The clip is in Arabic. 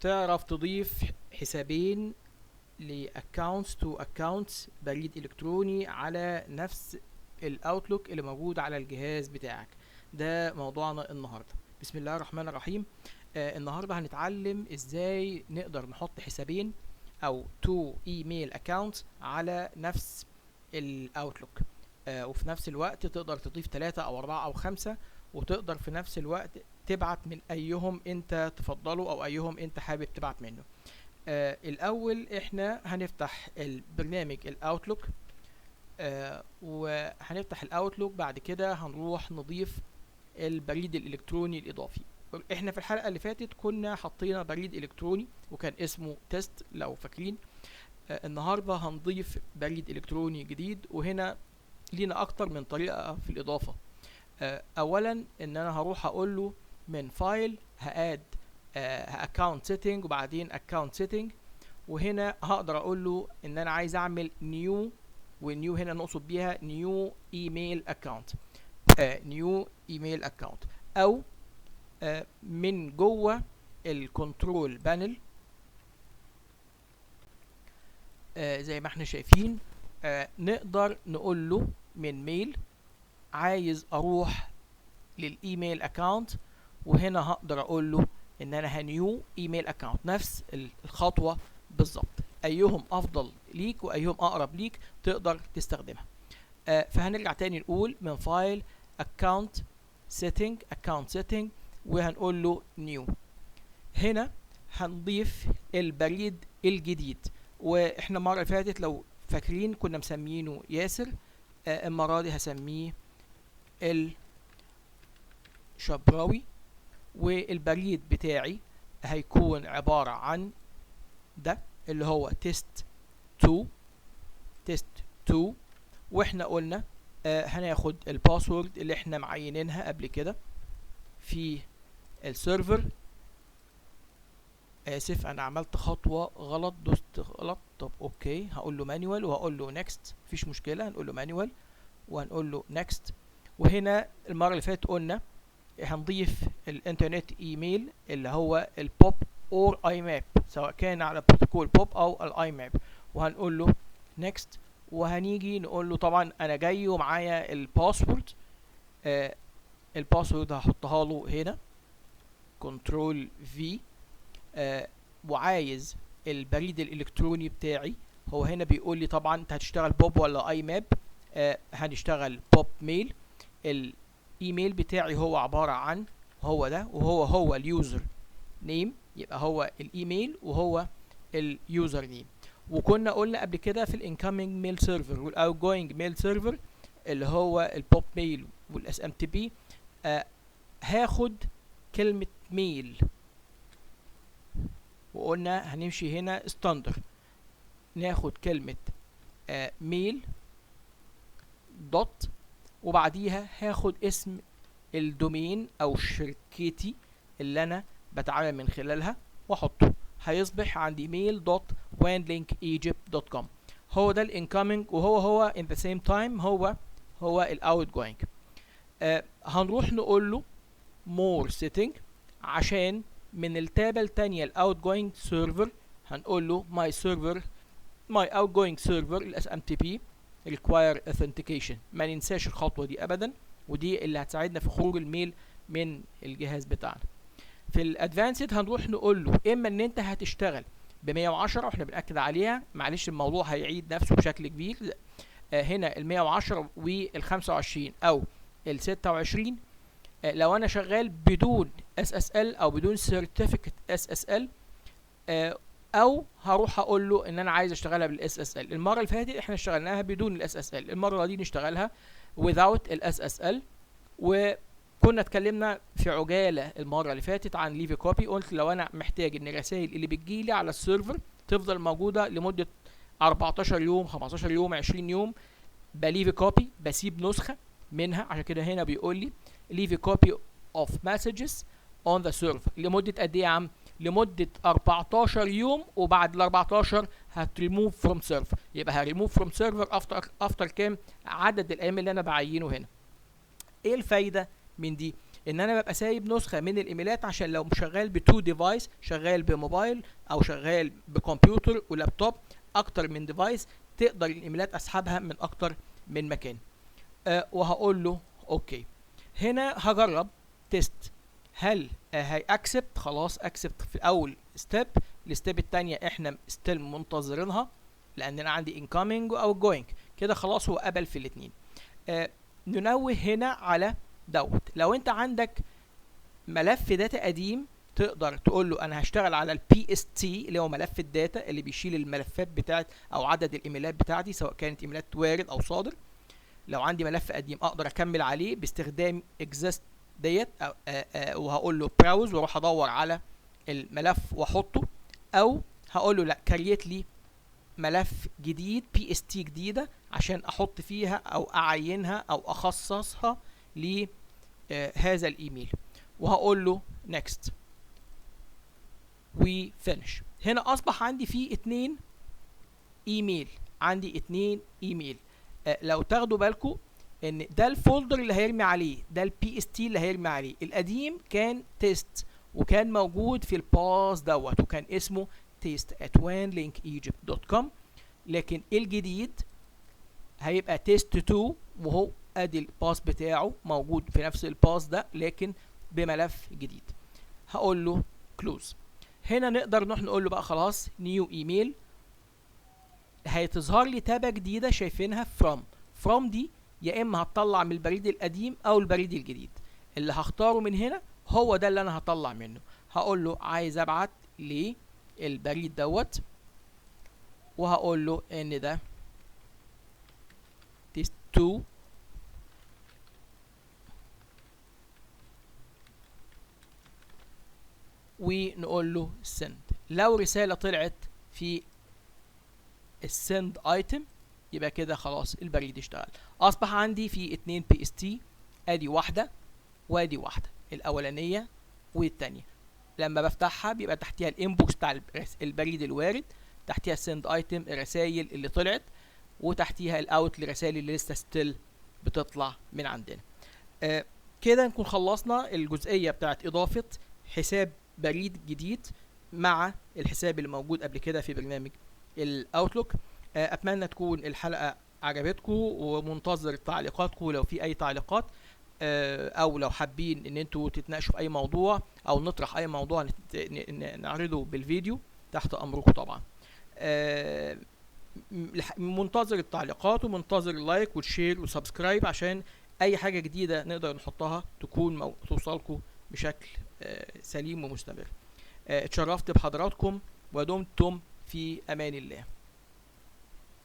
تعرف تضيف حسابين لأكاونتس تو أكاونتس بريد إلكتروني على نفس الأوتلوك اللي موجود على الجهاز بتاعك. ده موضوعنا النهاردة. بسم الله الرحمن الرحيم. النهاردة هنتعلم ازاي نقدر نحط حسابين أو تو ايميل أكاونتس على نفس الأوتلوك، وفي نفس الوقت تقدر تضيف 3 أو 4 أو 5، وتقدر في نفس الوقت تبعت من أيهم أنت تفضله أو أيهم أنت حابب تبعت منه. الأول احنا هنفتح البرنامج الأوتلوك، وهنفتح الأوتلوك. بعد كده هنروح نضيف البريد الإلكتروني الإضافي. احنا في الحلقة اللي فاتت كنا حطينا بريد إلكتروني وكان اسمه تيست لو فاكرين. النهاردة هنضيف بريد إلكتروني جديد، وهنا لينا أكتر من طريقة في الإضافة. أولا إن أنا هروح أقول له من فايل هاد account setting وبعدين account setting، وهنا هقدر اقول له ان انا عايز اعمل new، والنيو هنا نقصد بيها new email account، new email account، او من جوه الكنترول بانل زي ما احنا شايفين. نقدر نقول له من ميل عايز اروح للايميل اكاونت، وهنا هقدر اقول له ان انا هنيو ايميل اكاونت. نفس الخطوه بالظبط، ايهم افضل ليك وايهم اقرب ليك تقدر تستخدمها. فهنرجع تاني نقول من فايل account setting وهنقول له new. هنا هنضيف البريد الجديد، واحنا المره اللي فاتت لو فاكرين كنا مسمينه ياسر، المره دي هسميه الشبراوي، والبريد بتاعي هيكون عبارة عن ده اللي هو تيست 2. واحنا قلنا هناخد الباسورد اللي احنا معينينها قبل كده في السيرفر. اسف انا عملت خطوة غلط، دوست غلط. طب اوكي، هقول له مانيوال وهقول له نيكست، مفيش مشكلة. هنقول له مانيوال وهنقول له نيكست. وهنا المرة اللي فاتت قلنا هنضيف الانترنت ايميل اللي هو البوب اور اي ماب، سواء كان على بروتوكول بوب او الاي ماب، وهنقول له نيكست. وهنيجي نقول له طبعا انا جاي ومعايا الباسورد. الباسورد هحطها له هنا كنترول في. وعايز البريد الالكتروني بتاعي، هو هنا بيقول لي طبعا انت هتشتغل بوب ولا اي ماب. هنشتغل بوب ميل. الايميل بتاعي هو عبارة عن هو ده، وهو اليوزر نيم، يبقى هو الايميل وهو اليوزر نيم. وكنا قلنا قبل كده في الانكoming ميل سيرفر والاوتجوينج ميل سيرفر اللي هو البوب ميل والاس ام تي بي، هاخد كلمة ميل، وقلنا هنمشي هنا ستاندر، ناخد كلمة ميل دوت، وبعديها هاخد اسم الدومين او شركتي اللي انا بتعامل من خلالها واحطه. هيصبح عندي mail.wanlinkegypt.com. هو ده الانكoming، وهو in the same time هو الاوتجوينج. هنروح نقول له more setting عشان من التابة التانية الاوتجوينج سيرفر هنقول له my outgoing server الاس ام تي بي require authentication. ما ننساش الخطوة دي ابدا، ودي اللي هتساعدنا في خروج الميل من الجهاز بتاعنا. في الادفانسد هنروح نقول له اما ان انت هتشتغل ب 110 واحنا بنأكد عليها، معلش الموضوع هيعيد نفسه بشكل كبير. هنا ال 110 وال 25 او ال 26 لو انا شغال بدون SSL او بدون certificate SSL، او هروح اقول له ان انا عايز اشتغلها بالاس اس ال. المره اللي فاتت احنا اشتغلناها بدون الاس اس ال، المره دي نشتغلها without الاس اس ال. وكنا اتكلمنا في عجاله المره اللي فاتت عن ليفي كوبي. قلت لو انا محتاج ان الرسائل اللي بتجيلي على السيرفر تفضل موجوده لمده 14 يوم 15 يوم 20 يوم، بليفي كوبي، بسيب نسخه منها. عشان كده هنا بيقول لي ليفي كوبي of messages on the server لمده قد ايه يا عم؟ لمدة 14 يوم، وبعد ال 14 هتريموف فروم سيرفر. يبقى هريموف فروم سيرفر افتر كام؟ عدد الايام اللي انا بعينه هنا. ايه الفايدة من دي؟ ان انا ببقى سايب نسخه من الايميلات عشان لو شغال بتو ديفايس، شغال بموبايل او شغال بكمبيوتر ولابتوب، اكتر من ديفايس، تقدر الايميلات اسحبها من اكتر من مكان. وهقول له اوكي. هنا هجرب تيست هل هي اكسبت. خلاص اكسبت في اول ستيب. الستيب الثانيه احنا ستيل منتظرينها لان انا عندي incoming او going. كده خلاص هو قبل في الاثنين. ننوه هنا على دوت، لو انت عندك ملف داتا قديم تقدر تقول له انا هشتغل على البي اس تي اللي هو ملف الداتا اللي بيشيل الملفات بتاعت او عدد الايميلات بتاعتي سواء كانت ايميلات وارد او صادر. لو عندي ملف قديم اقدر اكمل عليه باستخدام exist ديت، وهقول له براوز واروح ادور على الملف واحطه، او هقول له لا كريت لي ملف جديد بي اس تي جديده عشان احط فيها او اعينها او اخصصها لهذا الايميل، وهقول له next و finish. هنا اصبح عندي فيه 2 ايميل، عندي 2 ايميل. لو تاخدوا بالكم ان ده الفولدر اللي هيرمي عليه، ده البي اس تي اللي هيرمي عليه. القديم كان تيست وكان موجود في الباس دوت وكان اسمه test@wanlinkegypt.com، لكن الجديد هيبقى test2 وهو ادي الباس بتاعه موجود في نفس الباس ده لكن بملف جديد. هقول له close. هنا نقدر نروح نقول له بقى خلاص new email. هتظهر لي تابة جديدة شايفينها from دي يا اما هتطلع من البريد القديم او البريد الجديد. اللي هختاره من هنا هو ده اللي انا هطلع منه. هقول له عايز ابعت للبريد دوت وهقول له ان ده test2 ونقول له send. لو رسالة طلعت في السند ايتم يبقى كده خلاص البريد اشتغل. اصبح عندي في 2 بي اس تي، ادي واحده وادي واحده، الاولانيه والثانيه. لما بفتحها بيبقى تحتيها الانبوكس بتاع البريد الوارد، تحتيها السند ايتم الرسائل اللي طلعت، وتحتيها الاوت الرسائل اللي لسه ستيل بتطلع من عندنا. كده نكون خلصنا الجزئيه بتاعت اضافه حساب بريد جديد مع الحساب اللي موجود قبل كده في برنامج الاوتلوك. اتمنى تكون الحلقه عجبتكم ومنتظر تعليقاتكم لو في اي تعليقات، او لو حابين ان انتوا تتناقشوا في اي موضوع او نطرح اي موضوع نعرضه بالفيديو تحت امركم طبعا. منتظر التعليقات ومنتظر اللايك والشير والسبسكرايب عشان اي حاجه جديده نقدر نحطها تكون توصلكم بشكل سليم ومستمر. اتشرفت بحضراتكم ودمتم في امان الله.